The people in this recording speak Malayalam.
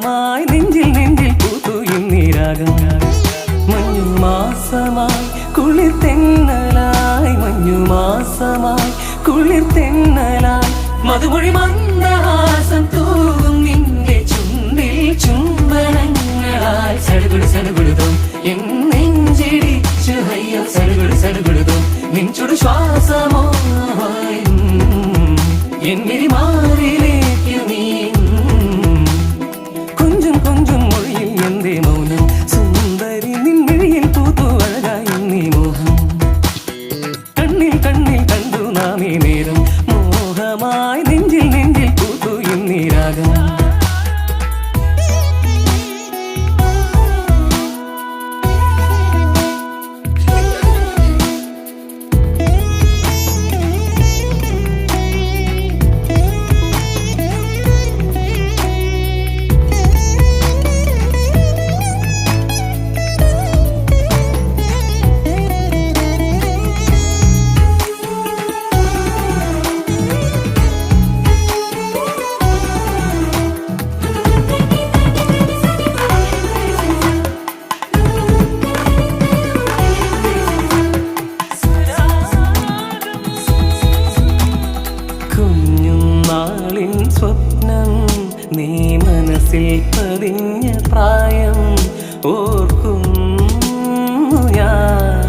മോഹമായി നെഞ്ചിൽ നെഞ്ചിൽ പൂത്തു ഇന്നീരാഗം മഞ്ഞുമാസമായി കുളിർ തെന്നലായി മഞ്ഞുമാസമായി കുളിർ തെന്നലായി മധുമൊഴി മന്ദഹാസം തൂകും നിന്റെ ചുണ്ടിൽ ചുംബനങ്ങളായി സടുകുടു സടുകുടുതും എൻ നെഞ്ചിടിച്ചു അയ്യോ സടുകുടു സടുകുടുതും നിൻചുടു ശ്വാസമോ എൻ മിഴിമാറിലേക്കു നീ കൊഞ്ചും കൊഞ്ചും മൊഴിയിൽ എന്തേ മൗനം സുന്ദരി നിൻ മിഴിയിൽ പൂത്തു അഴകായി നീ മോഹം കണ്ണിൽ കണ്ണിൽ കണ്ടു നാമേ നേരം മോഹമായി നെഞ്ചിൽ നെഞ്ചിൽ പൂത്തു ഇന്നീരാഗം നാളിൻ സ്വപ്നം നീ മനസ്സിൽ പതിഞ്ഞ പ്രായം ഓർക്കും ഞാൻ